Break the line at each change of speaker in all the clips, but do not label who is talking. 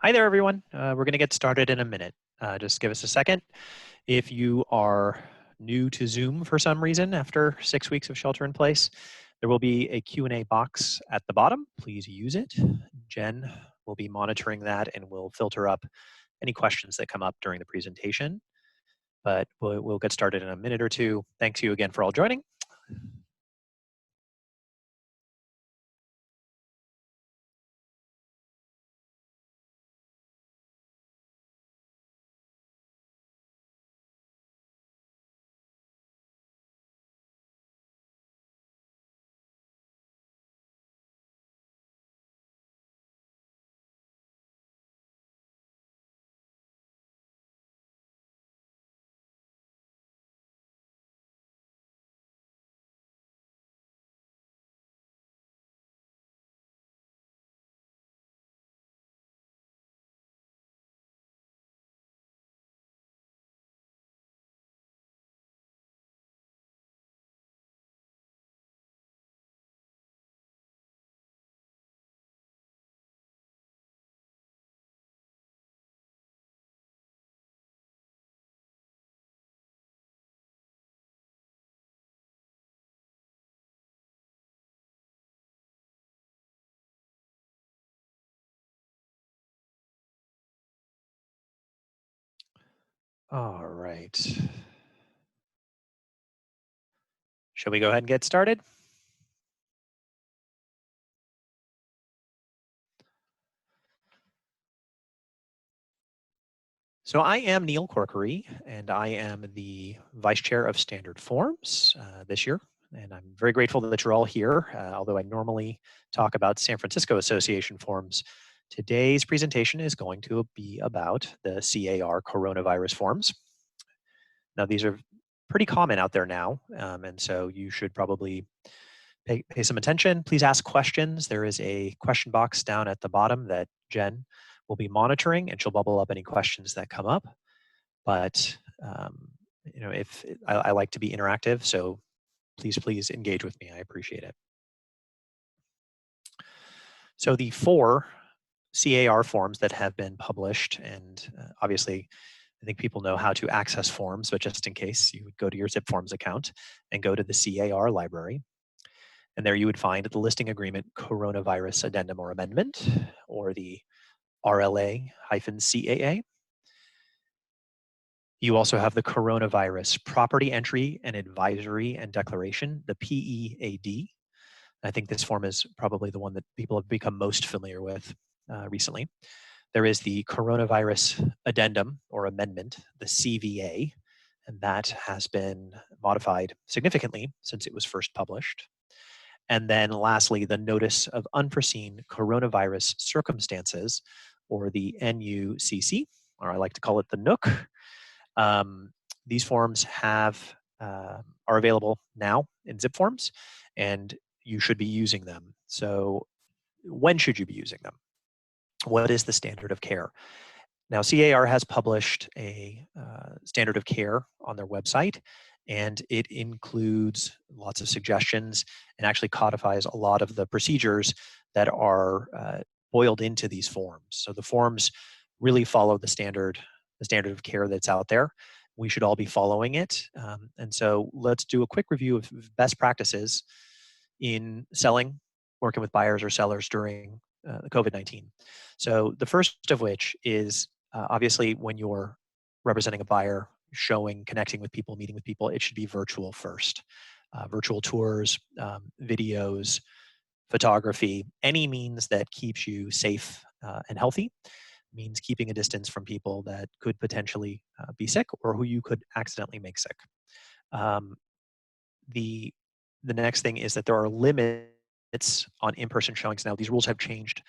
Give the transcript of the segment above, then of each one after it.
Hi there, everyone. We're going to get started in a minute. Just give us a second. If you are new to Zoom for some reason after 6 weeks of shelter in place, there will be a Q&A box at the bottom. Please use it. Jen will be monitoring that and will filter up any questions that come up during the presentation. But we'll get started in a minute or two. Thanks you again for all joining. All right. Shall we go ahead and get started? So I am Neil Corkery, and I am the Vice Chair of Standard Forms this year. And I'm very grateful that you're all here, although I normally talk about San Francisco Association forms. Today's presentation is going to be about the CAR coronavirus forms. Now, these are pretty common out there now, and so you should probably pay some attention. Please ask questions. There is a question box down at the bottom that Jen will be monitoring, and she'll bubble up any questions that come up. But if I like to be interactive, so please engage with me. I appreciate it. So the 4 CAR forms that have been published, and obviously I think people know how to access forms, but just in case, you would go to your Zip Forms account and go to the CAR library. And there you would find the listing agreement coronavirus addendum or amendment, or the RLA-CAA. You also have the coronavirus property entry and advisory and declaration, the PEAD. I think this form is probably the one that people have become most familiar with recently. There is the coronavirus addendum or amendment, the CVA, and that has been modified significantly since it was first published. And then lastly, the notice of unforeseen coronavirus circumstances, or the NUCC, or I like to call it the NOOC. These forms are available now in Zip Forms, and you should be using them. So when should you be using them? What is the standard of care? Now, CAR has published a standard of care on their website, and it includes lots of suggestions and actually codifies a lot of the procedures that are boiled into these forms. So the forms really follow the standard of care that's out there. We should all be following it. And so let's do a quick review of best practices in selling, working with buyers or sellers during COVID-19. So the first of which is obviously when you're representing a buyer, showing, connecting with people, meeting with people, it should be virtual first. Virtual tours, videos, photography, any means that keeps you safe and healthy means keeping a distance from people that could potentially be sick or who you could accidentally make sick. The next thing is that there are limits on in-person showings. Now, these rules have changed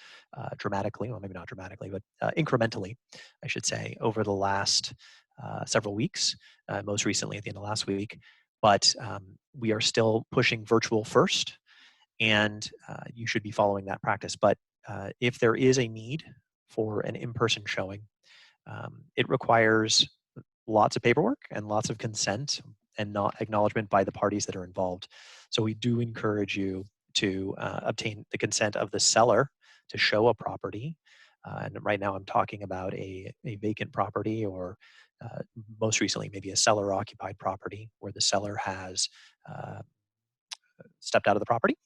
dramatically, well, maybe not dramatically, but incrementally, I should say, over the last several weeks, most recently at the end of last week. But we are still pushing virtual first, and you should be following that practice. But if there is a need for an in-person showing, it requires lots of paperwork and lots of consent and not acknowledgement by the parties that are involved. So we do encourage you to obtain the consent of the seller to show a property. And right now I'm talking about a vacant property, or most recently maybe a seller occupied property where the seller has uh, stepped out of the property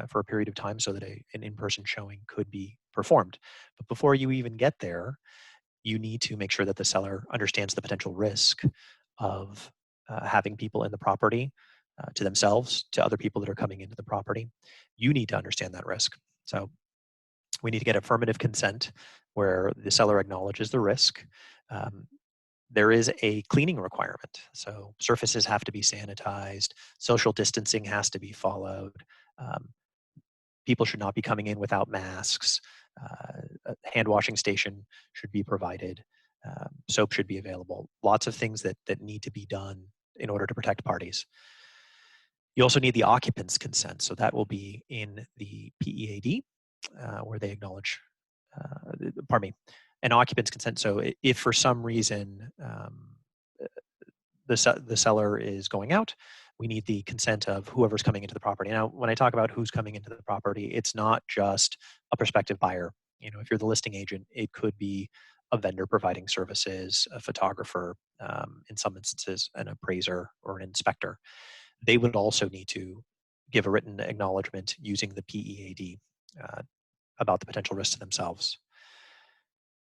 for a period of time so that an in-person showing could be performed. But before you even get there, you need to make sure that the seller understands the potential risk of having people in the property, to themselves, to other people that are coming into the property. You need to understand that risk. So we need to get affirmative consent where the seller acknowledges the risk. Um, there is a cleaning requirement. So surfaces have to be sanitized, social distancing has to be followed. Um, People should not be coming in without masks. A hand washing station should be provided. Soap should be available. Lots of things that need to be done in order to protect parties. You also need the occupant's consent. So that will be in the PEAD, where they acknowledge, pardon me, an occupant's consent. So if for some reason the seller is going out, we need the consent of whoever's coming into the property. Now, when I talk about who's coming into the property, it's not just a prospective buyer. If you're the listing agent, it could be a vendor providing services, a photographer, in some instances, an appraiser or an inspector. They would also need to give a written acknowledgement using the PEAD about the potential risks to themselves.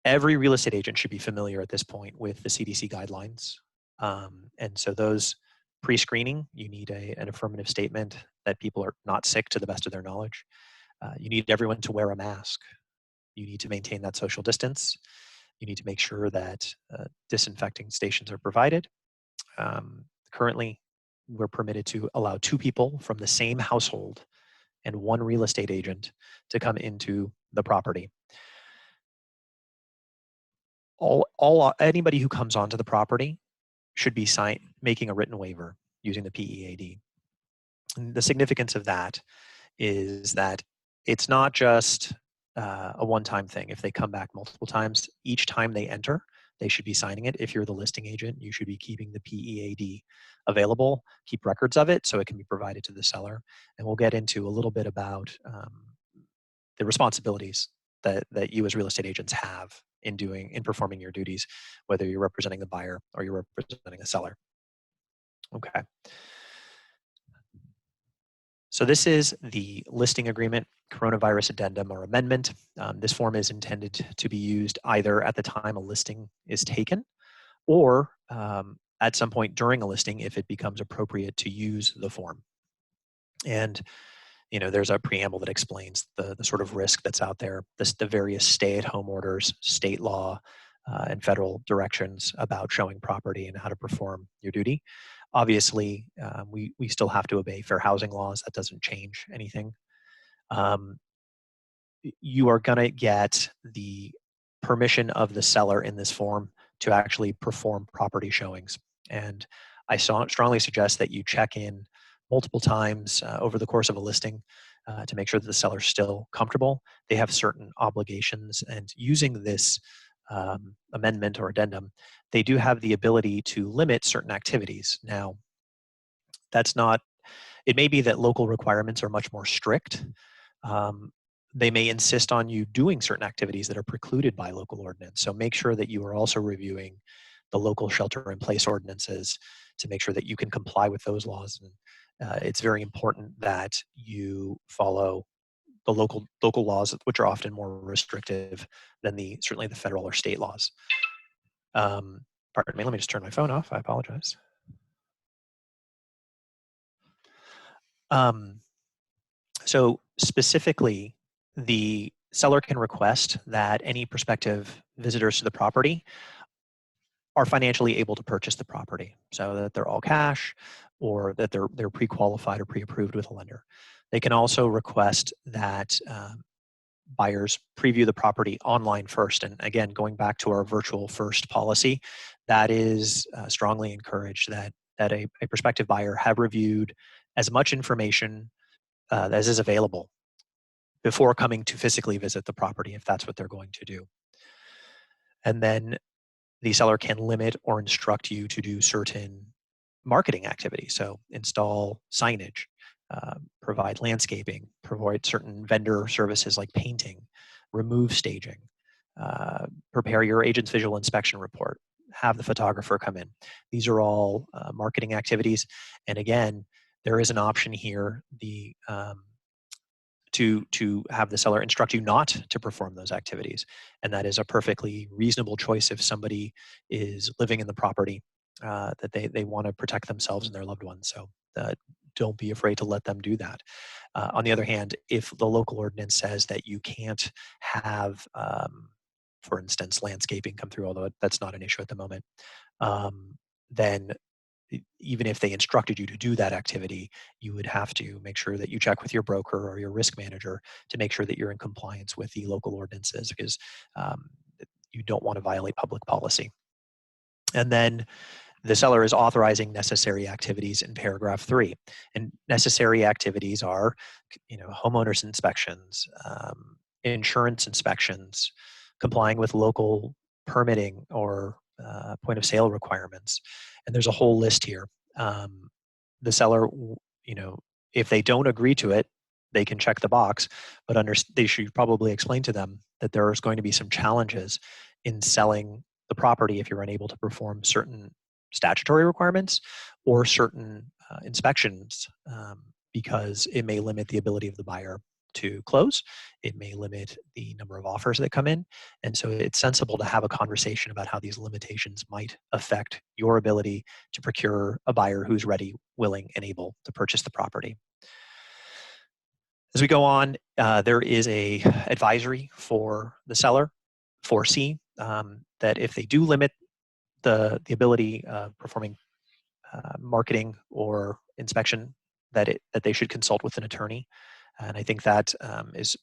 Every real estate agent should be familiar at this point with the CDC guidelines. And so those pre-screening, you need an affirmative statement that people are not sick to the best of their knowledge. You need everyone to wear a mask. You need to maintain that social distance. You need to make sure that disinfecting stations are provided. Currently, we're permitted to allow 2 people from the same household and 1 real estate agent to come into the property. Anybody who comes onto the property should be making a written waiver using the PEAD. And the significance of that is that it's not just a one-time thing. If they come back multiple times, each time they enter, they should be signing it. If you're the listing agent, you should be keeping the PEAD available, keep records of it so it can be provided to the seller. And we'll get into a little bit about the responsibilities that you as real estate agents have in performing your duties, whether you're representing the buyer or you're representing the seller. Okay. So this is the listing agreement, coronavirus addendum or amendment. This form is intended to be used either at the time a listing is taken or at some point during a listing if it becomes appropriate to use the form. And there's a preamble that explains the sort of risk that's out there, the various stay-at-home orders, state law, and federal directions about showing property and how to perform your duty. Obviously, we still have to obey fair housing laws. That doesn't change anything. You are going to get the permission of the seller in this form to actually perform property showings. And I strongly suggest that you check in multiple times over the course of a listing to make sure that the seller's still comfortable. They have certain obligations, and using this amendment or addendum, they do have the ability to limit certain activities. Now, it may be that local requirements are much more strict. They may insist on you doing certain activities that are precluded by local ordinance. So make sure that you are also reviewing the local shelter-in-place ordinances to make sure that you can comply with those laws. And it's very important that you follow the local laws, which are often more restrictive than certainly the federal or state laws. Pardon me, let me just turn my phone off. I apologize. So specifically, the seller can request that any prospective visitors to the property are financially able to purchase the property, so that they're all cash or that they're pre-qualified or pre-approved with a lender. They can also request that buyers preview the property online first. And again, going back to our virtual first policy, that is strongly encouraged that a prospective buyer have reviewed as much information as is available before coming to physically visit the property, if that's what they're going to do. And then the seller can limit or instruct you to do certain marketing activities. So install signage, provide landscaping, provide certain vendor services like painting, remove staging. prepare your agent's visual inspection report, have the photographer come in. These are all marketing activities. And again, there is an option here, to have the seller instruct you not to perform those activities. And that is a perfectly reasonable choice if somebody is living in the property, that they want to protect themselves and their loved ones. So don't be afraid to let them do that. On the other hand, if the local ordinance says that you can't have, for instance, landscaping come through, although that's not an issue at the moment, then even if they instructed you to do that activity, you would have to make sure that you check with your broker or your risk manager to make sure that you're in compliance with the local ordinances, because you don't want to violate public policy. And then the seller is authorizing necessary activities in paragraph 3. And necessary activities are, homeowners inspections, insurance inspections, complying with local permitting or point of sale requirements. And there's a whole list here. The seller, if they don't agree to it, they can check the box, but they should probably explain to them that there's going to be some challenges in selling the property if you're unable to perform certain statutory requirements or certain inspections, because it may limit the ability of the buyer to close. It may limit the number of offers that come in. And so it's sensible to have a conversation about how these limitations might affect your ability to procure a buyer who's ready, willing, and able to purchase the property. As we go on, there is a advisory for the seller, 4C, that if they do limit the ability of performing marketing or inspection, that they should consult with an attorney. And I think that is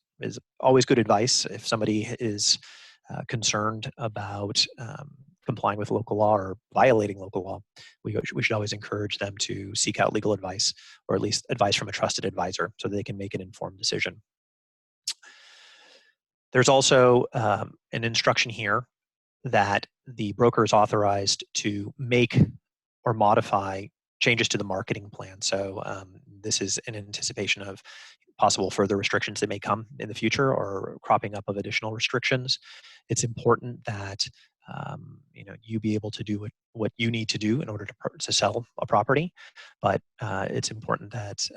always good advice if somebody is concerned about complying with local law or violating local law. We should always encourage them to seek out legal advice, or at least advice from a trusted advisor, so that they can make an informed decision. There's also an instruction here that the broker is authorized to make or modify changes to the marketing plan. So this is in anticipation of possible further restrictions that may come in the future or cropping up of additional restrictions. It's important that you be able to do what you need to do in order to sell a property, but it's important that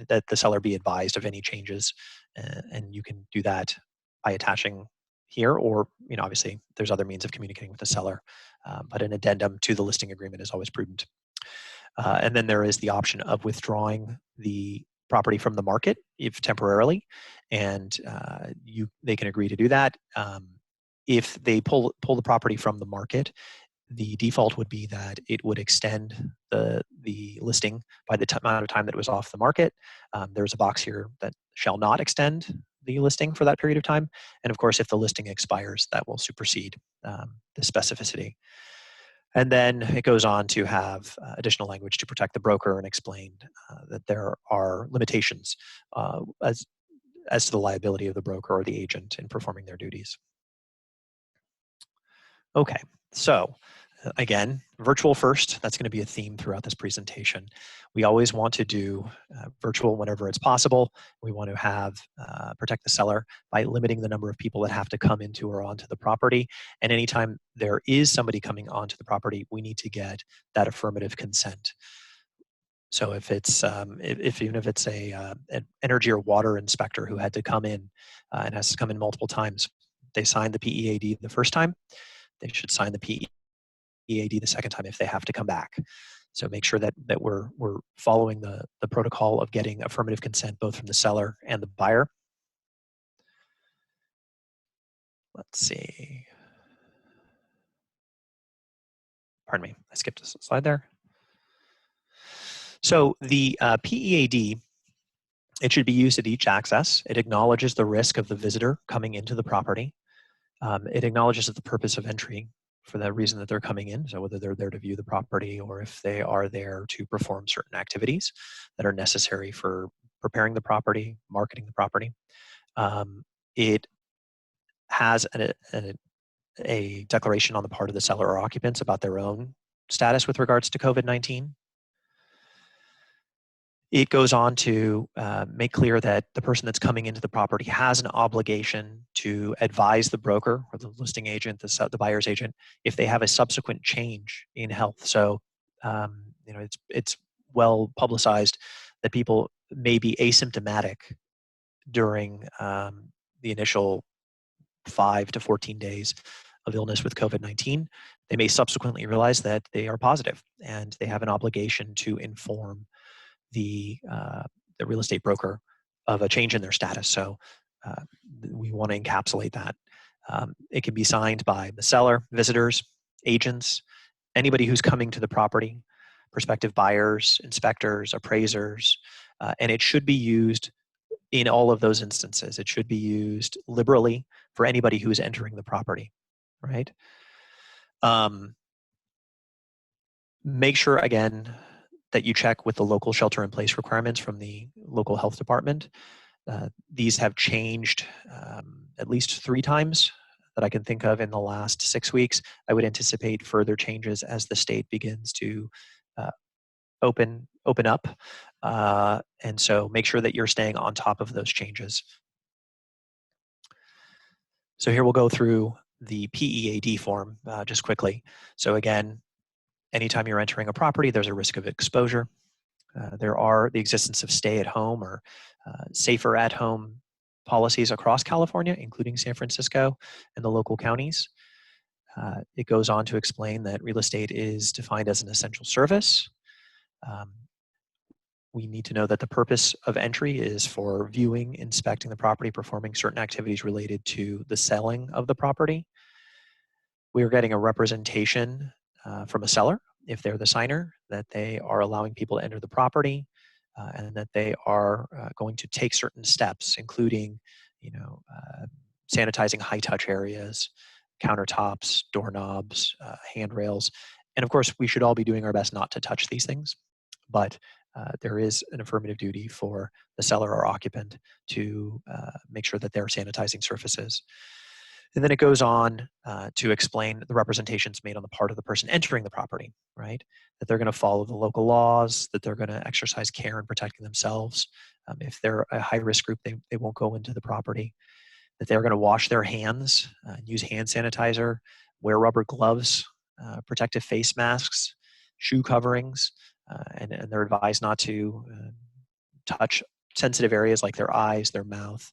that the seller be advised of any changes, and you can do that by attaching here, or obviously there's other means of communicating with the seller, but an addendum to the listing agreement is always prudent. And then there is the option of withdrawing the property from the market, if temporarily, and they can agree to do that. If they pull the property from the market, the default would be that it would extend the listing by the amount of time that it was off the market. There's a box here that shall not extend the listing for that period of time. And of course, if the listing expires, that will supersede the specificity. And then it goes on to have additional language to protect the broker and explain that there are limitations as to the liability of the broker or the agent in performing their duties. Okay, so again, virtual first, that's going to be a theme throughout this presentation. We always want to do virtual whenever it's possible. We want to have protect the seller by limiting the number of people that have to come into or onto the property. And anytime there is somebody coming onto the property, we need to get that affirmative consent. So if it's even if it's an energy or water inspector who had to come in and has to come in multiple times, they signed the PEAD the first time, they should sign the PEAD the second time if they have to come back. So make sure that we're following the protocol of getting affirmative consent both from the seller and the buyer. Let's see. Pardon me, I skipped a slide there. So the PEAD, it should be used at each access. It acknowledges the risk of the visitor coming into the property. It acknowledges the purpose of entry for the reason that they're coming in, so whether they're there to view the property or if they are there to perform certain activities that are necessary for preparing the property, marketing the property. It has a declaration on the part of the seller or occupants about their own status with regards to COVID-19. It goes on to make clear that the person that's coming into the property has an obligation to advise the broker or the listing agent, the buyer's agent, if they have a subsequent change in health. So, it's well publicized that people may be asymptomatic during the initial 5 to 14 days of illness with COVID-19. They may subsequently realize that they are positive, and they have an obligation to inform the real estate broker of a change in their status. So uh, we want to encapsulate that. It can be signed by the seller, visitors, agents, anybody who's coming to the property, prospective buyers, inspectors, appraisers, and it should be used in all of those instances. It should be used liberally for anybody who is entering the property, right? Make sure, again, that you check with the local shelter-in-place requirements from the local health department. These have changed at least 3 times that I can think of in the last 6 weeks. I would anticipate further changes as the state begins to uh, open up. And so make sure that you're staying on top of those changes. So here we'll go through the PEAD form just quickly. So again, anytime you're entering a property, there's a risk of exposure. There are the existence of stay-at-home or safer at-home policies across California, including San Francisco and the local counties. It goes on to explain that real estate is defined as an essential service. We need to know that the purpose of entry is for viewing, inspecting the property, performing certain activities related to the selling of the property. We are getting a representation from a seller, if they're the signer, that they are allowing people to enter the property and that they are going to take certain steps, including, sanitizing high-touch areas, countertops, doorknobs, handrails. And of course, we should all be doing our best not to touch these things, but there is an affirmative duty for the seller or occupant to make sure that they're sanitizing surfaces. And then it goes on to explain the representations made on the part of the person entering the property, right? That they're going to follow the local laws, that they're going to exercise care in protecting themselves. If they're a high-risk group, they won't go into the property. That they're going to wash their hands, use hand sanitizer, wear rubber gloves, protective face masks, shoe coverings, and they're advised not to touch sensitive areas like their eyes, their mouth.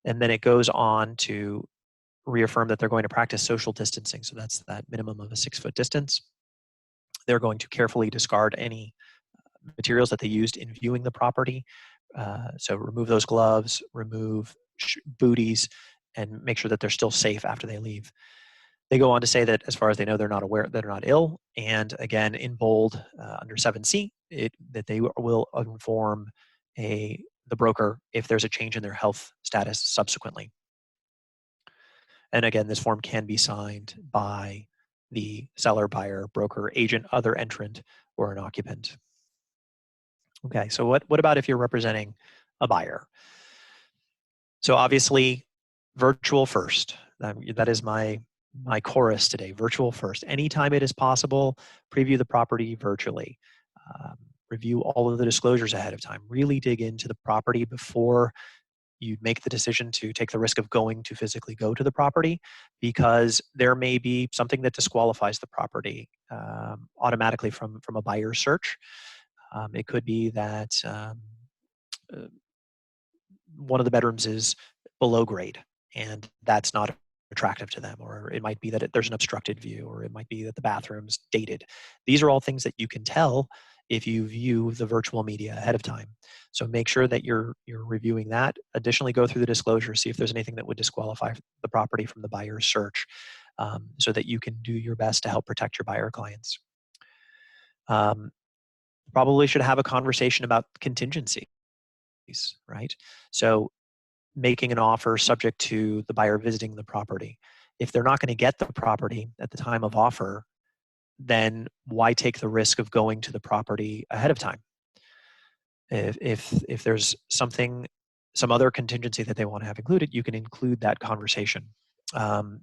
And then it goes on to reaffirm that they're going to practice social distancing. So that's that minimum of a 6-foot distance. They're going to carefully discard any materials that they used in viewing the property. So remove those gloves, remove booties, and make sure that they're still safe after they leave. They go on to say that as far as they know, they're not aware that they're not ill. And again, in bold, under 7C, that they will inform the broker if there's a change in their health status subsequently. And again, this form can be signed by the seller, buyer, broker, agent, other entrant, or an occupant. Okay, so what about if you're representing a buyer? So obviously, virtual first. That is my chorus today, virtual first. Anytime it is possible, preview the property virtually. Review all of the disclosures ahead of time. Really dig into the property before you make the decision to take the risk of going to physically go to the property, because there may be something that disqualifies the property automatically from a buyer's search. It could be that one of the bedrooms is below grade and that's not attractive to them, or it might be that there's an obstructed view, or it might be that the bathroom's dated. These are all things that you can tell if you view the virtual media ahead of time. So make sure that you're reviewing that. Additionally, go through the disclosure, see if there's anything that would disqualify the property from the buyer's search, so that you can do your best to help protect your buyer clients. Probably should have a conversation about contingencies, right? So making an offer subject to the buyer visiting the property. If they're not going to get the property at the time of offer, then why take the risk of going to the property ahead of time? If there's some other contingency that they want to have included, you can include that conversation.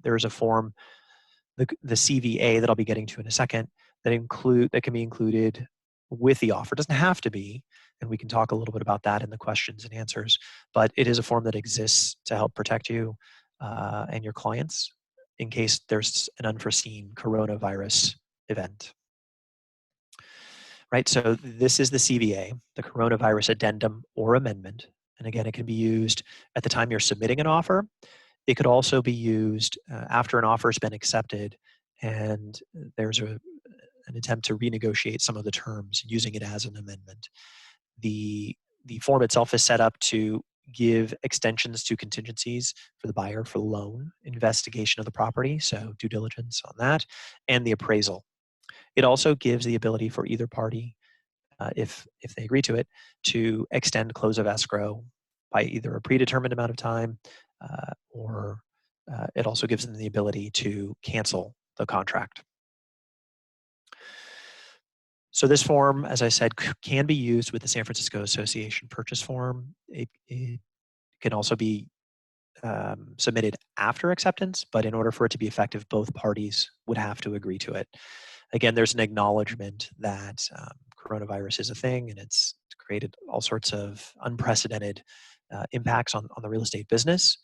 There's a form, the CVA, that I'll be getting to in a second, that can be included with the offer. It doesn't have to be, and we can talk a little bit about that in the questions and answers, but it is a form that exists to help protect you and your clients in case there's an unforeseen coronavirus event. Right, so this is the CVA, the coronavirus addendum or amendment. And again, it can be used at the time you're submitting an offer. It could also be used after an offer has been accepted and there's an attempt to renegotiate some of the terms using it as an amendment. The form itself is set up to give extensions to contingencies for the buyer for loan, investigation of the property, so due diligence on that, and the appraisal. It also gives the ability for either party, if they agree to it, to extend close of escrow by either a predetermined amount of time or it also gives them the ability to cancel the contract. So this form, as I said, can be used with the San Francisco Association purchase form. It can also be submitted after acceptance, but in order for it to be effective, both parties would have to agree to it. Again, there's an acknowledgement that coronavirus is a thing and it's created all sorts of unprecedented impacts on the real estate business.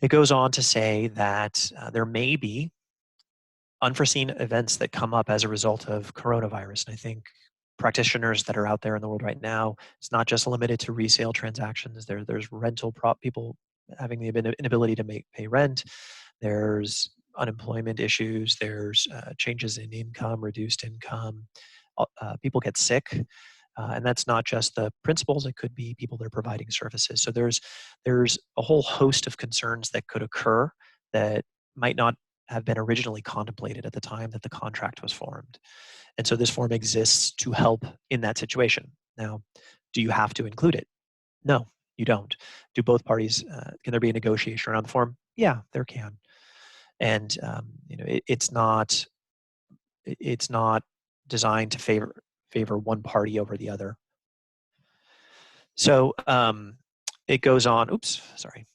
It goes on to say that there may be unforeseen events that come up as a result of coronavirus. And I think practitioners that are out there in the world right now, it's not just limited to resale transactions. There's rental people having the inability to pay rent. There's unemployment issues. There's changes in income, reduced income. People get sick. And that's not just the principals, it could be people that are providing services. So there's a whole host of concerns that could occur that might not have been originally contemplated at the time that the contract was formed. And so this form exists to help in that situation. Now, do you have to include it? No, you don't. Do both parties, can there be a negotiation around the form? Yeah, there can. And it's not designed to favor one party over the other. So it goes on. Oops, sorry.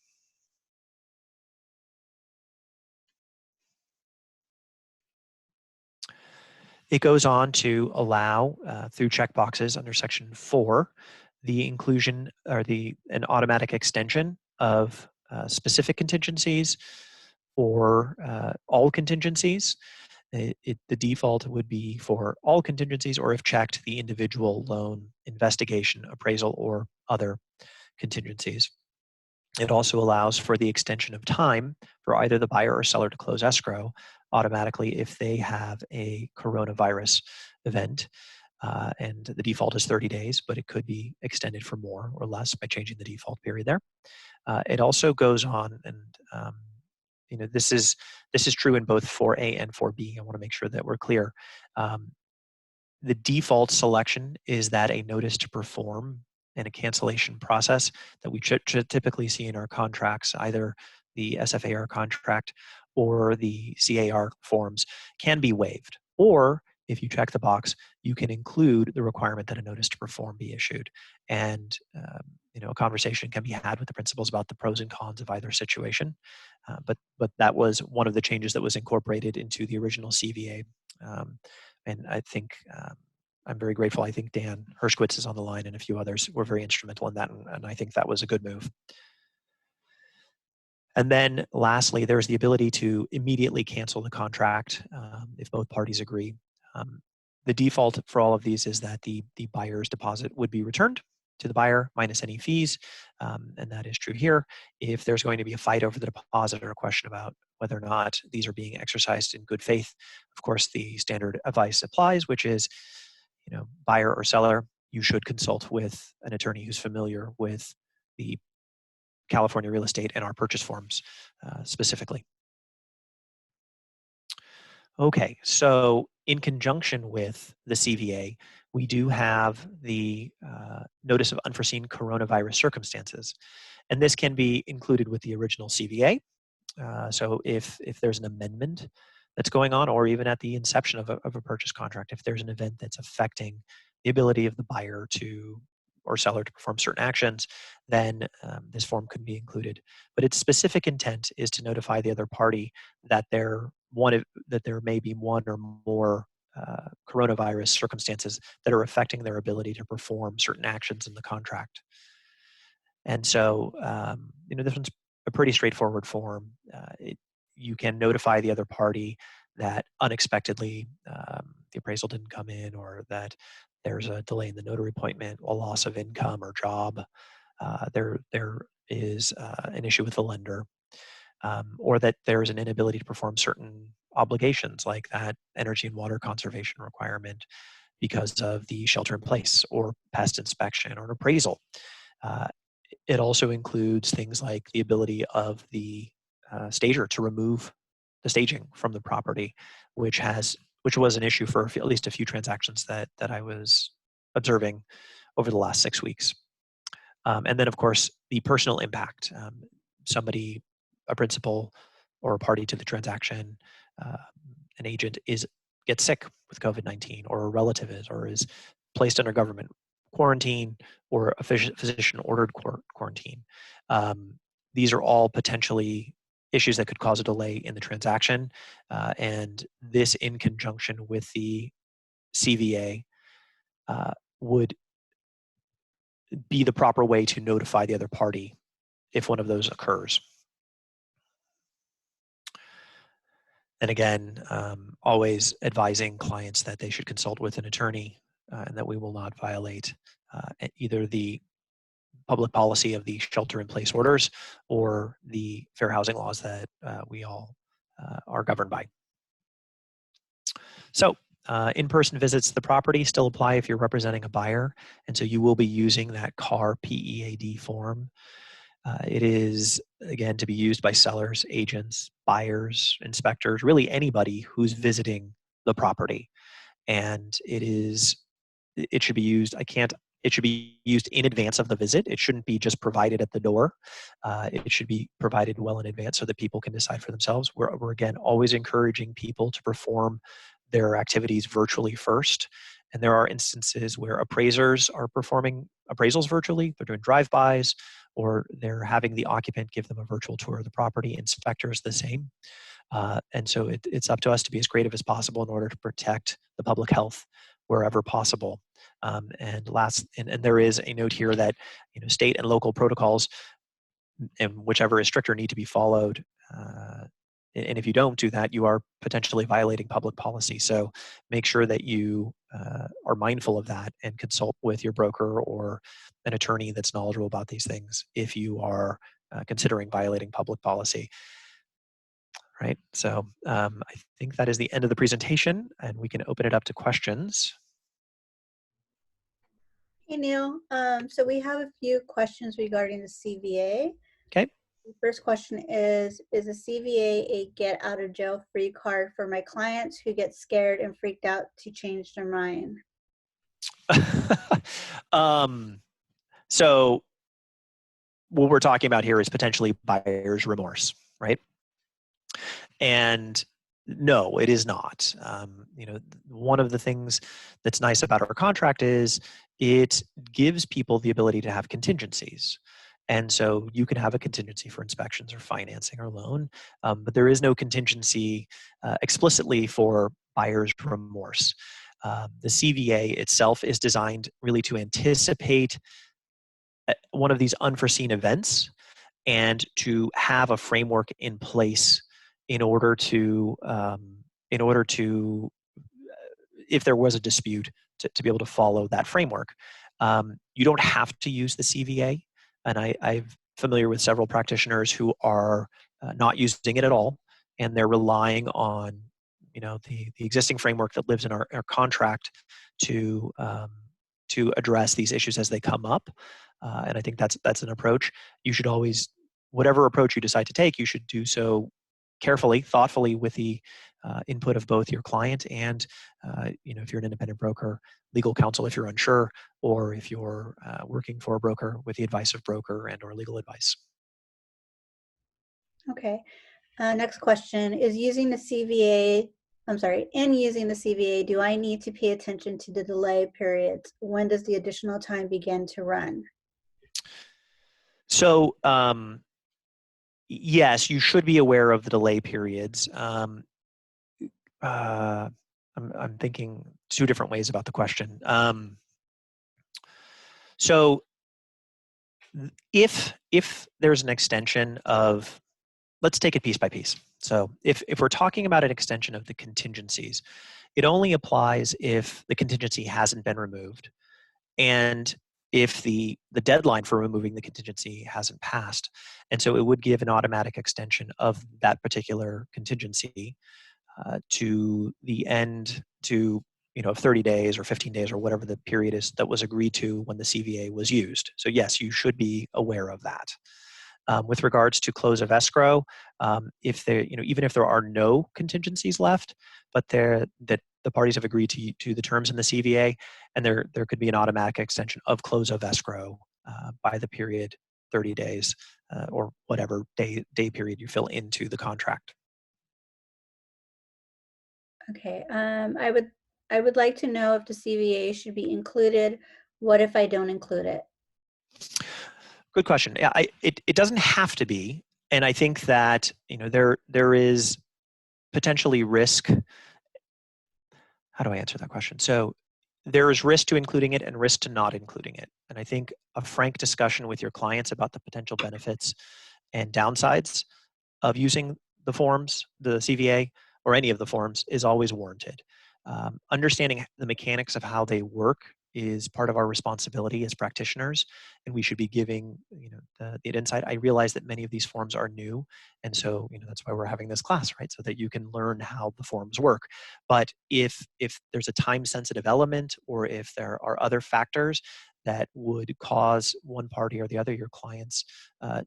It goes on to allow, through checkboxes under Section 4, the inclusion or an automatic extension of specific contingencies or all contingencies. The default would be for all contingencies, or if checked, the individual loan, investigation, appraisal, or other contingencies. It also allows for the extension of time for either the buyer or seller to close escrow automatically if they have a coronavirus event. And the default is 30 days, but it could be extended for more or less by changing the default period there. It also goes on, and this is true in both 4A and 4B. I want to make sure that we're clear. The default selection is that a notice to perform and a cancellation process that we should typically see in our contracts, either the SFAR contract or the CAR forms, can be waived. Or if you check the box, you can include the requirement that a notice to perform be issued. And a conversation can be had with the principals about the pros and cons of either situation. But that was one of the changes that was incorporated into the original CVA. And I think I'm very grateful. I think Dan Hershkowitz is on the line and a few others were very instrumental in that. And I think that was a good move. And then lastly, there's the ability to immediately cancel the contract if both parties agree. The default for all of these is that the buyer's deposit would be returned to the buyer minus any fees. And that is true here. If there's going to be a fight over the deposit or a question about whether or not these are being exercised in good faith, of course, the standard advice applies, which is, buyer or seller, you should consult with an attorney who's familiar with the California real estate and our purchase forms specifically. Okay, so in conjunction with the CVA, we do have the Notice of Unforeseen Coronavirus Circumstances. And this can be included with the original CVA. So if there's an amendment that's going on, or even at the inception of a purchase contract, if there's an event that's affecting the ability of the buyer or seller to perform certain actions, then this form could be included. But its specific intent is to notify the other party that there may be one or more coronavirus circumstances that are affecting their ability to perform certain actions in the contract. And so, this one's a pretty straightforward form. You can notify the other party that unexpectedly the appraisal didn't come in, or that there's a delay in the notary appointment, a loss of income or job. There is an issue with the lender, or that there is an inability to perform certain obligations, like that energy and water conservation requirement because of the shelter in place or pest inspection or an appraisal. It also includes things like the ability of the stager to remove the staging from the property, which was an issue for at least a few transactions that I was observing over the last 6 weeks. And then, of course, the personal impact. Somebody, a principal or a party to the transaction, an agent gets sick with COVID-19, or a relative is placed under government quarantine, or a physician-ordered quarantine. These are all potentially issues that could cause a delay in the transaction, and this, in conjunction with the CVA, would be the proper way to notify the other party if one of those occurs. And again, always advising clients that they should consult with an attorney, and that we will not violate either the public policy of the shelter-in-place orders or the fair housing laws that we all are governed by. So, in-person visits to the property still apply if you're representing a buyer, and so you will be using that CAR PEAD form. It is, again, to be used by sellers, agents, buyers, inspectors, really anybody who's visiting the property. And it should be used, it should be used in advance of the visit. It shouldn't be just provided at the door. It should be provided well in advance so that people can decide for themselves. We're again, always encouraging people to perform their activities virtually first. And there are instances where appraisers are performing appraisals virtually. They're doing drive-bys, or they're having the occupant give them a virtual tour of the property. Inspectors the same. And so it's up to us to be as creative as possible in order to protect the public health wherever possible. And there is a note here that state and local protocols, and whichever is stricter, need to be followed. And if you don't do that, you are potentially violating public policy. So make sure that you are mindful of that and consult with your broker or an attorney that's knowledgeable about these things if you are considering violating public policy. Right. So I think that is the end of the presentation, and we can open it up to questions.
Hey, Neil. So we have a few questions regarding the CVA.
Okay.
The first question is the CVA a get out of jail free card for my clients who get scared and freaked out to change their mind?
So what we're talking about here is potentially buyer's remorse, right? And no, it is not. One of the things that's nice about our contract is it gives people the ability to have contingencies. And so you can have a contingency for inspections or financing or loan, but there is no contingency explicitly for buyer's remorse. The CVA itself is designed really to anticipate one of these unforeseen events and to have a framework in place in order to if there was a dispute, to be able to follow that framework. You don't have to use the CVA, and I'm familiar with several practitioners who are not using it at all, and they're relying on the existing framework that lives in our contract to address these issues as they come up. And I think that's an approach. You should always, whatever approach you decide to take, you should do so carefully, thoughtfully, with the input of both your client and, if you're an independent broker, legal counsel if you're unsure, or if you're working for a broker, with the advice of broker and or legal advice.
Okay. Next question is using the CVA. In using the CVA, do I need to pay attention to the delay periods? When does the additional time begin to run?
So, yes, you should be aware of the delay periods. I'm thinking two different ways about the question. So if there's an extension of, let's take it piece by piece. So if we're talking about an extension of the contingencies, it only applies if the contingency hasn't been removed and if the deadline for removing the contingency hasn't passed. And so it would give an automatic extension of that particular contingency to the end, to 30 days or 15 days or whatever the period is that was agreed to when the CVA was used. So yes, you should be aware of that. With regards to close of escrow, if there, even if there are no contingencies left, but that the parties have agreed to the terms in the CVA, and there could be an automatic extension of close of escrow by the period 30 days or whatever day period you fill into the contract.
Okay. I would like to know if the CVA should be included. What if I don't include it?
Good question. Yeah, it doesn't have to be, and I think that there is potentially risk. How do I answer that question? So there is risk to including it and risk to not including it. And I think a frank discussion with your clients about the potential benefits and downsides of using the forms, the CVA, or any of the forms is always warranted. Understanding the mechanics of how they work is part of our responsibility as practitioners, and we should be giving the insight. I realize that many of these forms are new, and so that's why we're having this class, right? So that you can learn how the forms work. But if there's a time-sensitive element, or if there are other factors that would cause one party or the other, your clients,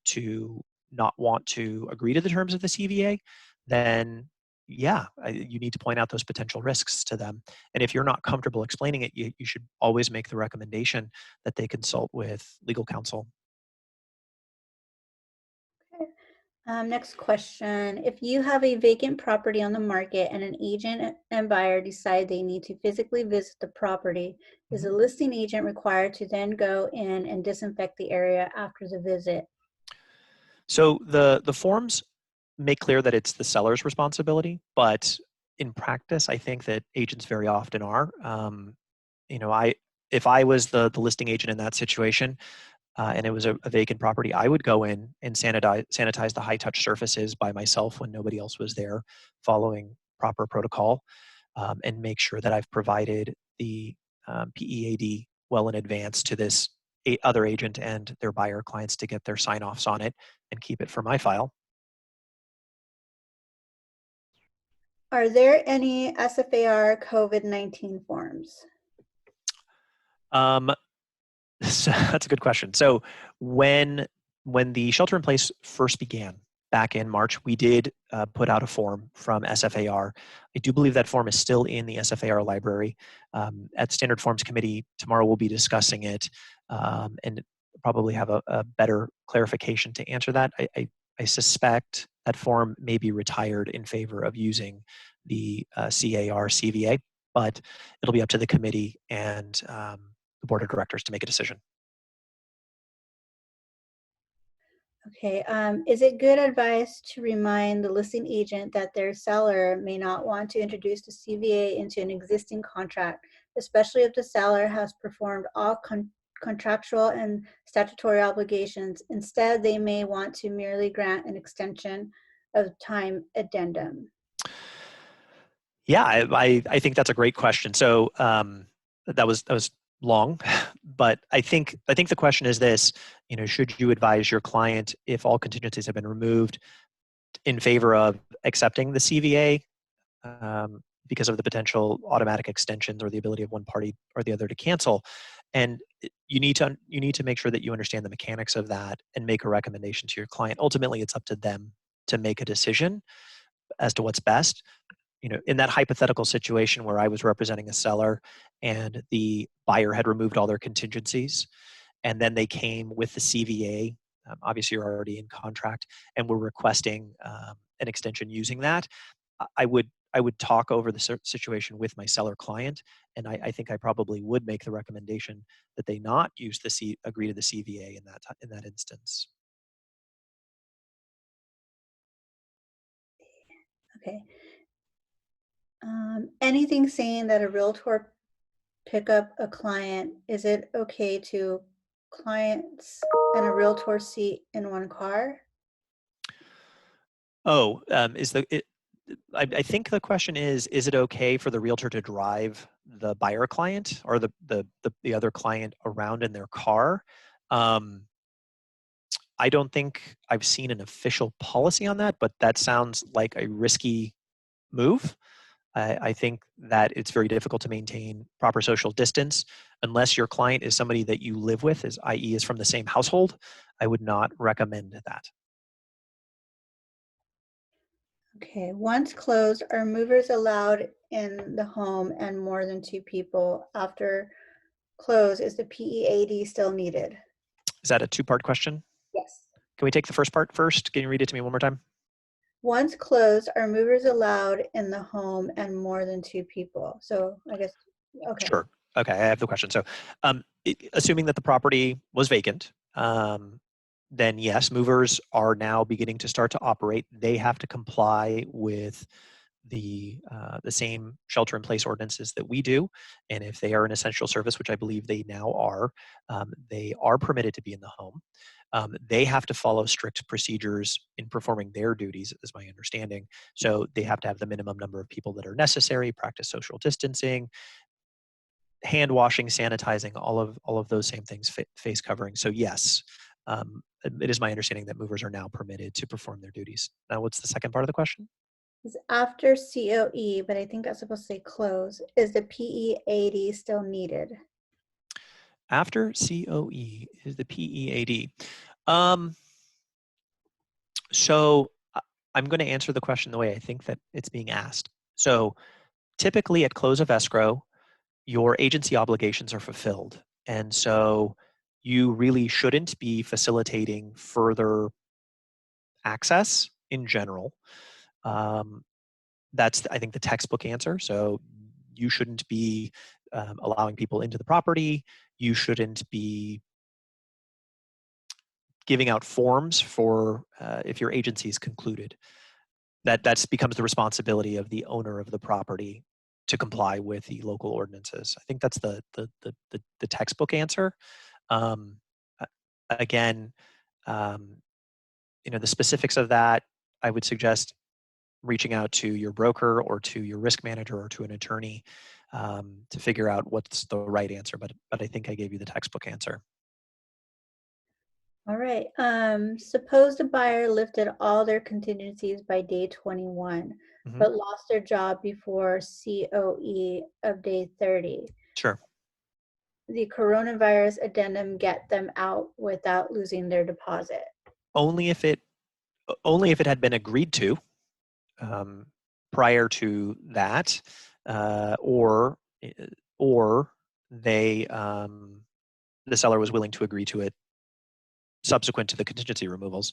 to not want to agree to the terms of the CVA, then yeah, you need to point out those potential risks to them. And if you're not comfortable explaining it, you should always make the recommendation that they consult with legal counsel.
Okay. Next question. If you have a vacant property on the market and an agent and buyer decide they need to physically visit the property, is the listing agent required to then go in and disinfect the area after the visit?
So the forms make clear that it's the seller's responsibility, but in practice, I think that agents very often are. I if I was the listing agent in that situation, and it was a vacant property, I would go in and sanitize the high touch surfaces by myself when nobody else was there, following proper protocol, and make sure that I've provided the PEAD well in advance to this other agent and their buyer clients to get their sign offs on it and keep it for my file.
Are there any SFAR COVID-19 forms?
Um, so that's a good question. So when the shelter in place first began back in March, we did put out a form from SFAR. I do believe that form is still in the SFAR library. At Standard Forms Committee tomorrow, we'll be discussing it and probably have a better clarification to answer that. I suspect that form may be retired in favor of using the CAR CVA, but it'll be up to the committee and the board of directors to make a decision.
Okay, is it good advice to remind the listing agent that their seller may not want to introduce the CVA into an existing contract, especially if the seller has performed all contractual and statutory obligations? Instead, they may want to merely grant an extension of time addendum.
Yeah, I think that's a great question. So that was long, but I think the question is this: should you advise your client, if all contingencies have been removed, in favor of accepting the CVA because of the potential automatic extensions or the ability of one party or the other to cancel? And you need to make sure that you understand the mechanics of that and make a recommendation to your client. Ultimately, it's up to them to make a decision as to what's best. In that hypothetical situation where I was representing a seller and the buyer had removed all their contingencies, and then they came with the CVA, obviously you're already in contract, and we're requesting an extension using that, I would talk over the situation with my seller client, and I think I probably would make the recommendation that they not use agree to the CVA in that instance.
Okay. Anything saying that a realtor pick up a client, is it okay to clients and a realtor seat in one car?
Oh, I think the question is it okay for the realtor to drive the buyer client or the other client around in their car? Um, I don't think I've seen an official policy on that, but that sounds like a risky move. I think that it's very difficult to maintain proper social distance unless your client is somebody that you live with, i.e., is from the same household. I would not recommend that.
Okay, once closed, are movers allowed in the home and more than two people? After close, is the PEAD still needed?
Is that a two-part question?
Yes.
Can we take the first part first? Can you read it to me one more time?
Once closed, are movers allowed in the home and more than two people? So I guess, okay.
Sure. Okay, I have the question. So, assuming that the property was vacant, then yes, movers are now beginning to start to operate. They have to comply with the same shelter-in-place ordinances that we do, and if they are an essential service, which I believe they now are, they are permitted to be in the home. They have to follow strict procedures in performing their duties, is my understanding. So they have to have the minimum number of people that are necessary, practice social distancing, hand washing, sanitizing, all of those same things, face covering. So yes, it is my understanding that movers are now permitted to perform their duties. Now, what's the second part of the question?
It's after COE, but I think that's supposed to say close. Is the PEAD still needed?
After COE is the PEAD. Um, so I'm going to answer the question the way I think that it's being asked. So typically at close of escrow, your agency obligations are fulfilled. And so you really shouldn't be facilitating further access in general. Um, that's, I think, the textbook answer. So you shouldn't be allowing people into the property. You shouldn't be giving out forms for if your agency is concluded. That becomes the responsibility of the owner of the property to comply with the local ordinances. I think that's the textbook answer. Um, again, um, the specifics of that, I would suggest reaching out to your broker or to your risk manager or to an attorney to figure out what's the right answer. But I think I gave you the textbook answer.
All right. Suppose the buyer lifted all their contingencies by day 21,
Hmm.
but lost their job before COE of day 30.
Sure.
The coronavirus addendum get them out without losing their deposit.
Only if it only if it had been agreed to um, prior to that, or they the seller was willing to agree to it subsequent to the contingency removals.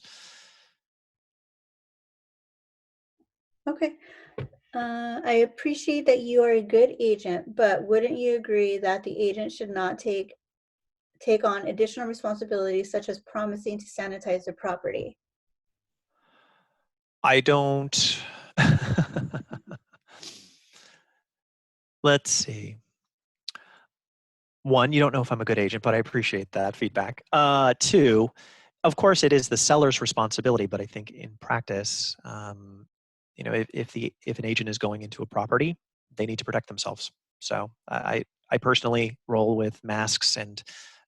Okay. I appreciate that you are a good agent, but wouldn't you agree that the agent should not take on additional responsibilities such as promising to sanitize the property?
I don't. Let's see. One, you don't know if I'm a good agent, but I appreciate that feedback. Two, of course, it is the seller's responsibility, but I think in practice, if an agent is going into a property, they need to protect themselves. So I personally roll with masks and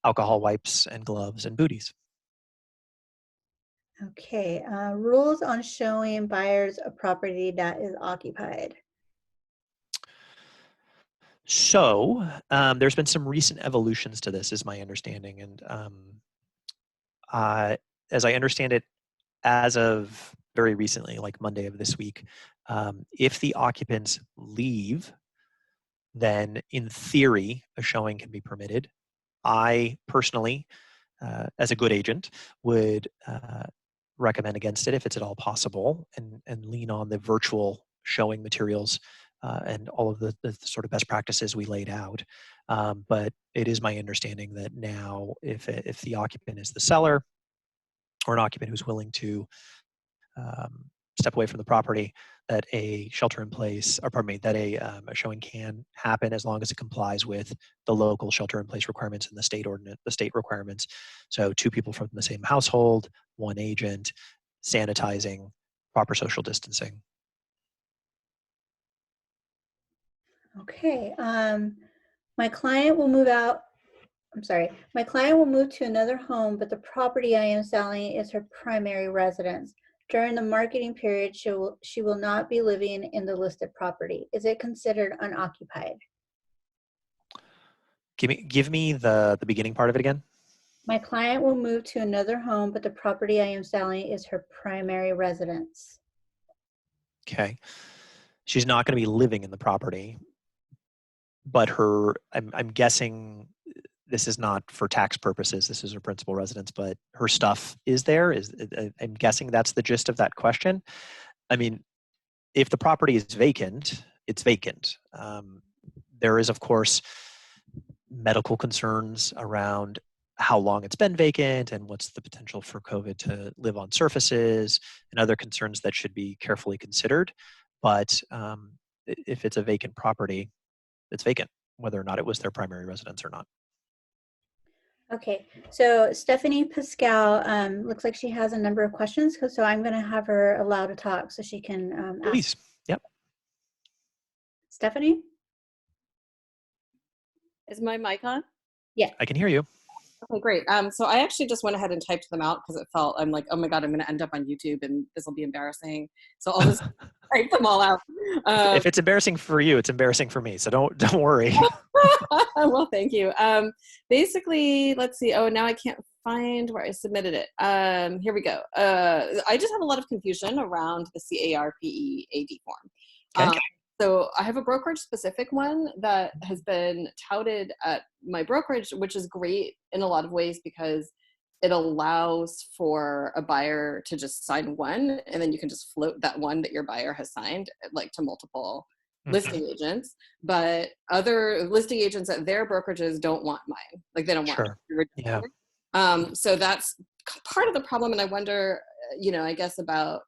alcohol wipes and gloves and booties.
Okay, rules on showing buyers a property that is occupied.
So there's been some recent evolutions to this, is my understanding, and uh, as I understand it, as of very recently, like Monday of this week, if the occupants leave, then in theory, a showing can be permitted. I personally, as a good agent, would recommend against it if it's at all possible, and lean on the virtual showing materials and all of the sort of best practices we laid out. But it is my understanding that now, if the occupant is the seller or an occupant who's willing to step away from the property, that a shelter in place, or pardon me, that a showing can happen as long as it complies with the local shelter in place requirements and the state ordinance, the state requirements. So 2 people from the same household, 1 agent, sanitizing, proper social distancing.
Okay. My client will move out. I'm sorry. My client will move to another home, but the property I am selling is her primary residence. During the marketing period, she will not be living in the listed property. Is it considered unoccupied?
Give me the beginning part of it again.
My client will move to another home, but the property I am selling is her primary residence.
Okay. She's not going to be living in the property, but I'm guessing this is not for tax purposes. This is her principal residence, but her stuff is there. I'm guessing that's the gist of that question. I mean, if the property is vacant, it's vacant. There is, of course, medical concerns around how long it's been vacant and what's the potential for COVID to live on surfaces and other concerns that should be carefully considered. But if it's a vacant property, it's vacant, whether or not it was their primary residence or not.
Okay, so Stephanie Pascal looks like she has a number of questions, so I'm going to have her allow to talk so she can ask.
Please. Yep.
Stephanie?
Is my mic on?
Yeah.
I can hear you.
Okay, great. So I actually just went ahead and typed them out because it felt, I'm like, oh my God, I'm going to end up on YouTube and this will be embarrassing. So I'll just type them all out.
If it's embarrassing for you, it's embarrassing for me. So don't worry.
Well, thank you. Basically, let's see. Oh, now I can't find where I submitted it. Here we go. I just have a lot of confusion around the CARPEAD form.
Okay.
So I have a brokerage specific one that has been touted at my brokerage, which is great in a lot of ways because it allows for a buyer to just sign one, and then you can just float that one that your buyer has signed like to multiple listing agents. But other listing agents at their brokerages don't want mine. Like they don't want it.
Yeah.
So that's part of the problem. And I wonder, I guess about,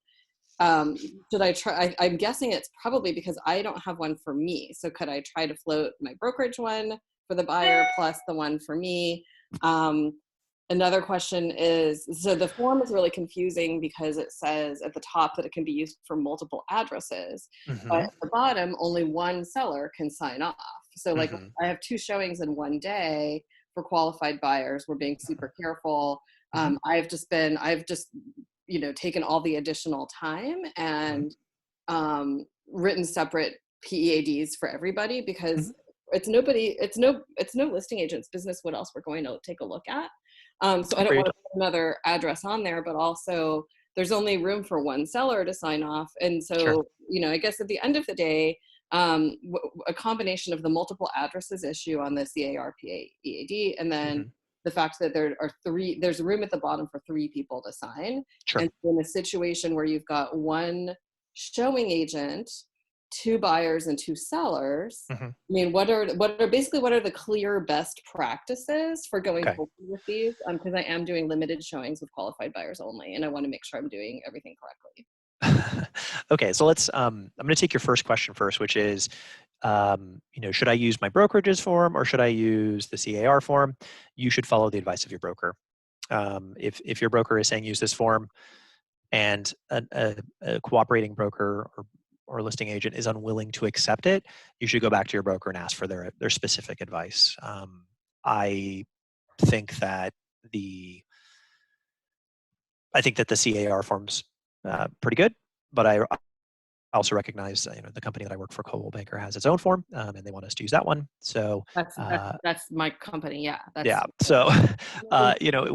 should I try? I'm guessing it's probably because I don't have one for me. So could I try to float my brokerage one for the buyer plus the one for me? Another question is, so the form is really confusing because it says at the top that it can be used for multiple addresses, but at the bottom, only one seller can sign off. So like I have 2 showings in one day for qualified buyers. We're being super careful. I've just taken all the additional time and written separate PEADs for everybody because it's no listing agent's business what else we're going to take a look at. So I don't want to put another address on there, but also there's only room for one seller to sign off. And so, I guess at the end of the day, a combination of the multiple addresses issue on the CARPEAD and then the fact that there's room at the bottom for 3 people to sign. And in a situation where you've got one showing agent, 2 buyers and 2 sellers, I mean, what are the clear best practices for going forward with these? Because I am doing limited showings with qualified buyers only, and I want to make sure I'm doing everything correctly.
Okay, so let's, I'm going to take your first question first, which is, should I use my brokerage's form or should I use the CAR form? You should follow the advice of your broker. If your broker is saying use this form and a cooperating broker or listing agent is unwilling to accept it, you should go back to your broker and ask for their specific advice. I think that the CAR form's pretty good, but I also recognize the company that I work for, Coldwell Banker, has its own form, and they want us to use that one. So
that's my company. Yeah.
So we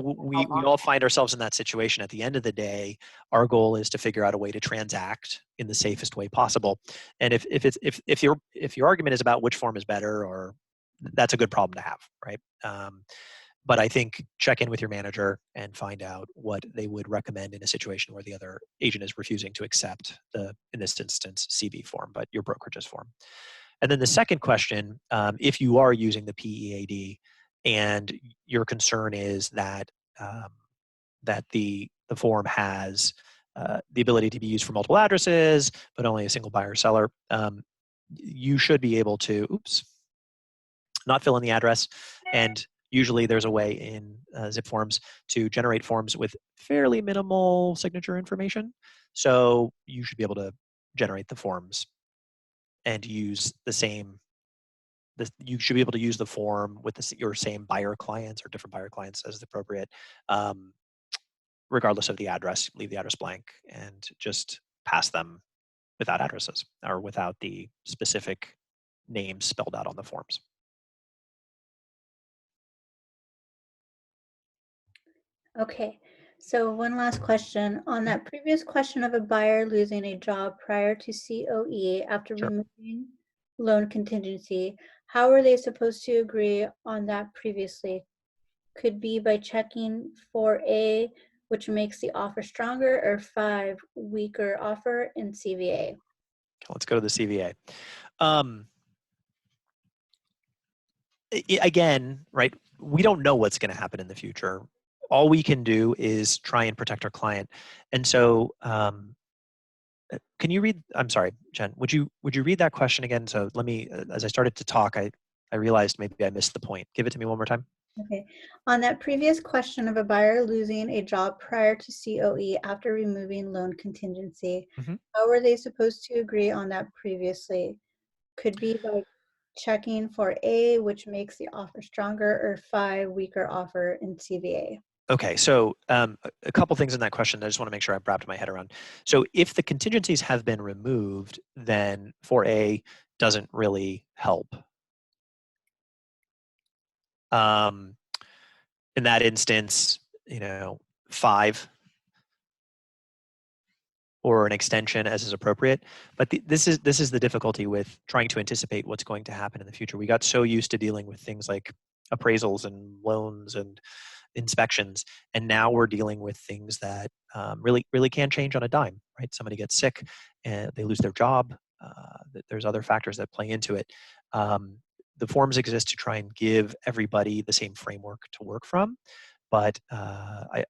all find ourselves in that situation. At the end of the day, our goal is to figure out a way to transact in the safest way possible. And if your argument is about which form is better, or that's a good problem to have, right? But I think check in with your manager and find out what they would recommend in a situation where the other agent is refusing to accept in this instance, CB form, but your brokerage's form. And then the second question, if you are using the PEAD and your concern is that that the form has the ability to be used for multiple addresses, but only a single buyer or seller, you should be able to, not fill in the address. And usually there's a way in zip forms to generate forms with fairly minimal signature information. So you should be able to generate the forms and use the same, you should be able to use the form with your same buyer clients or different buyer clients as appropriate, regardless of the address. Leave the address blank and just pass them without addresses or without the specific names spelled out on the forms.
Okay, so one last question. On that previous question of a buyer losing a job prior to COE after
Sure.
removing loan contingency, how are they supposed to agree on that previously? Could be by checking 4A, which makes the offer stronger, or 5, weaker offer in CVA.
Let's go to the CVA. Again, right, we don't know what's going to happen in the future. All we can do is try and protect our client. And so can you read, I'm sorry, Jen, would you read that question again? So let me, as I started to talk, I realized maybe I missed the point. Give it to me one more time.
Okay. On that previous question of a buyer losing a job prior to COE after removing loan contingency, how were they supposed to agree on that previously? Could be by checking for A, which makes the offer stronger, or 5, weaker offer in CVA.
Okay, so a couple things in that question I just want to make sure I've wrapped my head around. So if the contingencies have been removed, then 4A doesn't really help. In that instance, 5 or an extension as is appropriate. But this is the difficulty with trying to anticipate what's going to happen in the future. We got so used to dealing with things like appraisals and loans and inspections, and now we're dealing with things that really can change on a dime. Right? Somebody gets sick and they lose their job. There's other factors that play into it. The forms exist to try and give everybody the same framework to work from, but I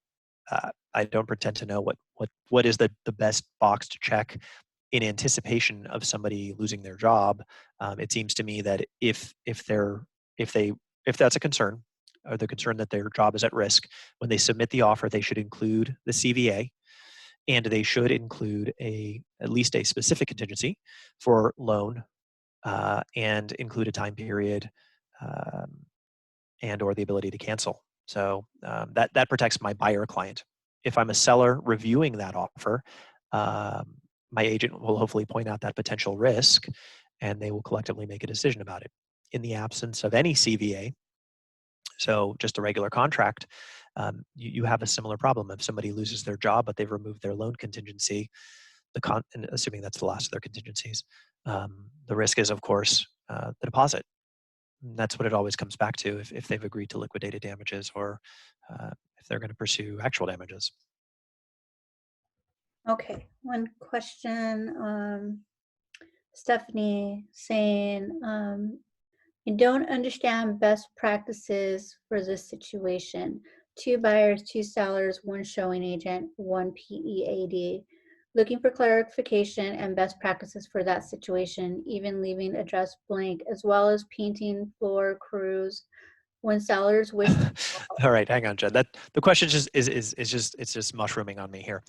don't pretend to know what is the best box to check in anticipation of somebody losing their job. It seems to me that if that's a concern, or the concern that their job is at risk, when they submit the offer, they should include the CVA, and they should include at least a specific contingency for loan, and include a time period, and or the ability to cancel. So that protects my buyer client. If I'm a seller reviewing that offer, my agent will hopefully point out that potential risk, and they will collectively make a decision about it. In the absence of any CVA, so just a regular contract, you have a similar problem. If somebody loses their job, but they've removed their loan contingency, and assuming that's the last of their contingencies, the risk is, of course, the deposit. And that's what it always comes back to if they've agreed to liquidated damages, or if they're going to pursue actual damages.
Okay, one question, Stephanie saying, I don't understand best practices for this situation. 2 buyers, 2 sellers, 1 showing agent, 1 PEAD. Looking for clarification and best practices for that situation, even leaving address blank, as well as painting floor crews when sellers wish to.
All right, hang on, Jen. The question is just mushrooming on me here.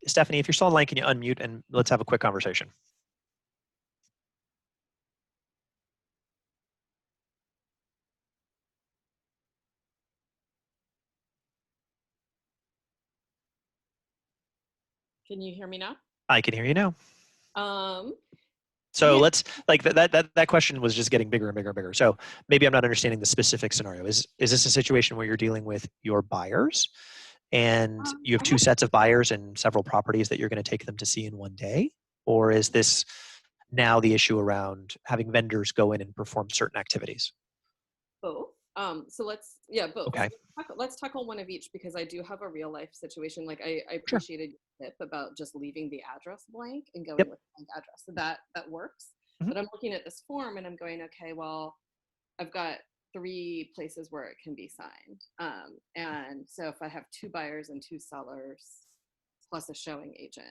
Stephanie, if you're still online, can you unmute and let's have a quick conversation?
Can you hear me now?
I can hear you now. So
Yeah.
let's, like, that question was just getting bigger and bigger and bigger. So maybe I'm not understanding the specific scenario. Is this a situation where you're dealing with your buyers, and you have 2 sets of buyers and several properties that you're going to take them to see in one day? Or is this now the issue around having vendors go in and perform certain activities?
Both. So both.
Okay.
So let's tackle one of each, because I do have a real life situation. Like I
Sure.
appreciated your tip about just leaving the address blank and going
Yep.
with blank address. So that works.
Mhm.
But I'm looking at this form and I'm going, okay, well, I've got 3 places where it can be signed. And so if I have 2 buyers and 2 sellers, plus a showing agent.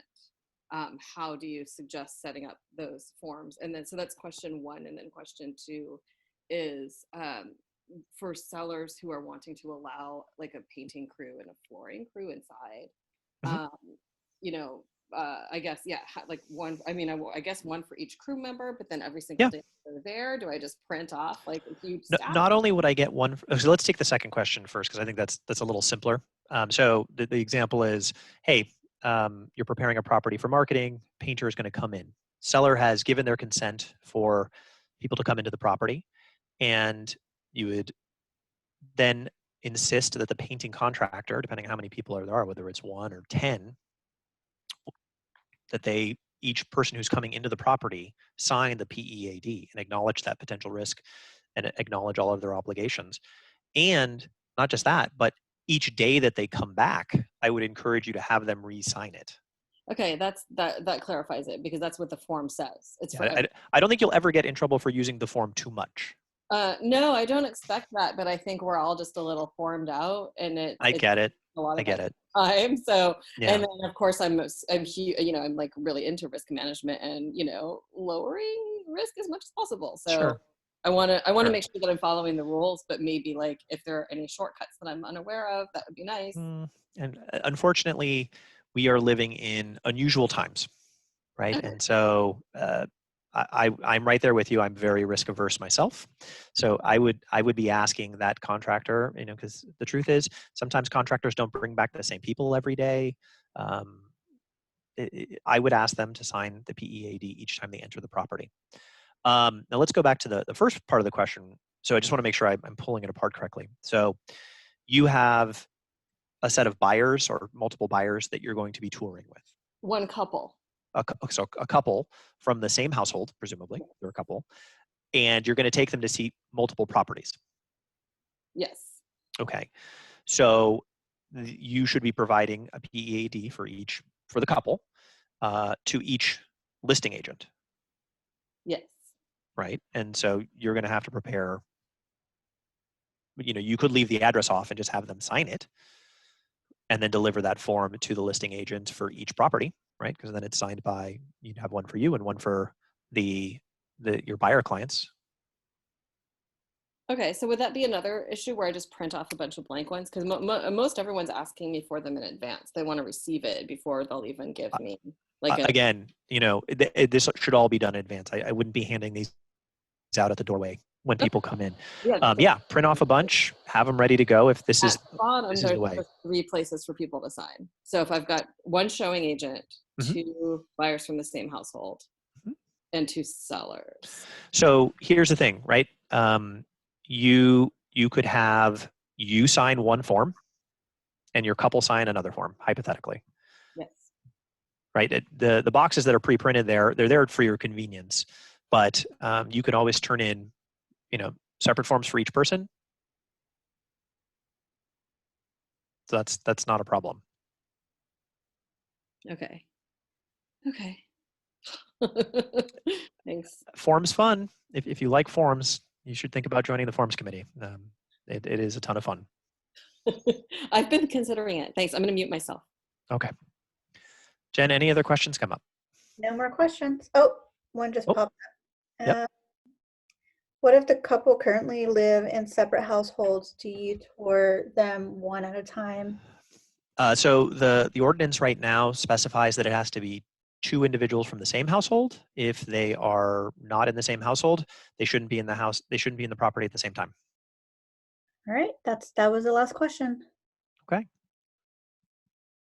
How do you suggest setting up those forms? And then, so that's question one. And then question two is for sellers who are wanting to allow like a painting crew and a flooring crew inside,
Mhm.
you know, I guess, yeah, like one, I mean, I guess one for each crew member, but then every single
Yeah.
day they're there, do I just print off like a huge
No,
stack?
not only would I get one, so let's take the second question first, because I think that's a little simpler. So the example is, hey, you're preparing a property for marketing, painter is going to come in. Seller has given their consent for people to come into the property, and you would then insist that the painting contractor, depending on how many people there are, whether it's 1 or 10, that each person who's coming into the property sign the PEAD and acknowledge that potential risk and acknowledge all of their obligations. And not just that, but each day that they come back, I would encourage you to have them re-sign it.
Okay, that clarifies it, because that's what the form says. It's for
Yeah, I don't think you'll ever get in trouble for using the form too much.
no, I don't expect that, but I think we're all just a little formed out, and
I
it's
get it.
a lot
I
of
get
extra
it.
time. So,
Yeah.
and then of course I'm like really into risk management and lowering risk as much as possible. So
Sure.
I want to
Sure.
make sure that I'm following the rules, but maybe like if there are any shortcuts that I'm unaware of, that would be nice.
And unfortunately, we are living in unusual times, right? And so I'm right there with you. I'm very risk averse myself, so I would be asking that contractor, because the truth is sometimes contractors don't bring back the same people every day. Um, I would ask them to sign the PEAD each time they enter the property. Now let's go back to the first part of the question. So I just want to make sure I'm pulling it apart correctly. So you have a set of buyers or multiple buyers that you're going to be touring with.
One couple.
So a couple from the same household, presumably, they're a couple, and you're going to take them to see multiple properties.
Yes.
Okay. So you should be providing a PEAD for the couple, to each listing agent,
Yes.
right? And so you're going to have to prepare, you could leave the address off and just have them sign it and then deliver that form to the listing agent for each property, right? Because then it's signed by, you'd have one for you and one for your buyer clients.
Okay, so would that be another issue where I just print off a bunch of blank ones? Because most everyone's asking me for them in advance. They want to receive it before they'll even give me like a.
Again, this should all be done in advance. I wouldn't be handing these out at the doorway when people come in.
Yeah,
print off a bunch, have them ready to go if this
at
is
the bottom,
the
there's
way.
just 3 places for people to sign. So if I've got one showing agent,
Mhm.
2 buyers from the same household,
Mhm.
and 2 sellers.
So here's the thing, right? You could have you sign one form and your couple sign another form, hypothetically.
Yes.
Right? The boxes that are pre-printed they're there for your convenience, but you can always turn in, separate forms for each person. So that's not a problem.
Okay. Thanks.
Forms fun. If you like forms, you should think about joining the forms committee. It is a ton of fun.
I've been considering it. Thanks. I'm going to mute myself.
Okay. Jen, any other questions come up?
No more questions. Oh, one just popped up.
Yep.
What if the couple currently live in separate households? Do you tour them one at a time?
So the ordinance right now specifies that it has to be 2 individuals from the same household. If they are not in the same household, they shouldn't be in the house. They shouldn't be in the property at the same time.
All right, that was the last question.
Okay.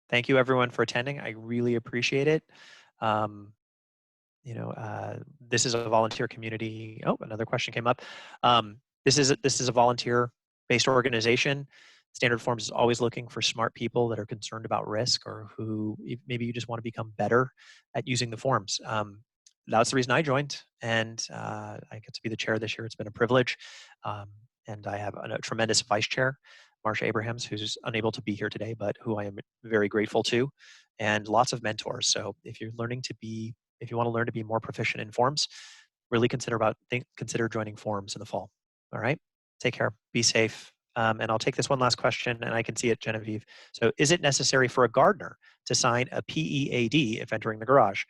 Thank you everyone for attending. I really appreciate it. This is a volunteer community. Oh, another question came up. This is a volunteer-based organization. Standard Forms is always looking for smart people that are concerned about risk or who maybe you just want to become better at using the forms. That's the reason I joined, and I get to be the chair this year. It's been a privilege, and I have a tremendous vice chair, Marsha Abrahams, who's unable to be here today, but who I am very grateful to, and lots of mentors. So if you want to learn to be more proficient in forms, really consider joining forms in the fall. All right, take care, be safe. And I'll take this one last question, and I can see it, Genevieve. So, is it necessary for a gardener to sign a PEAD if entering the garage?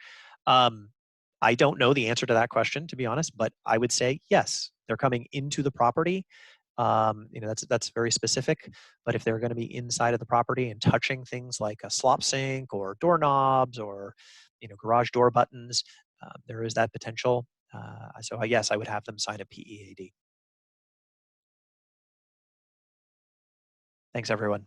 I don't know the answer to that question, to be honest, but I would say yes. They're coming into the property. That's very specific. But if they're going to be inside of the property and touching things like a slop sink or doorknobs or garage door buttons, there is that potential. So yes, I would have them sign a PEAD. Thanks, everyone.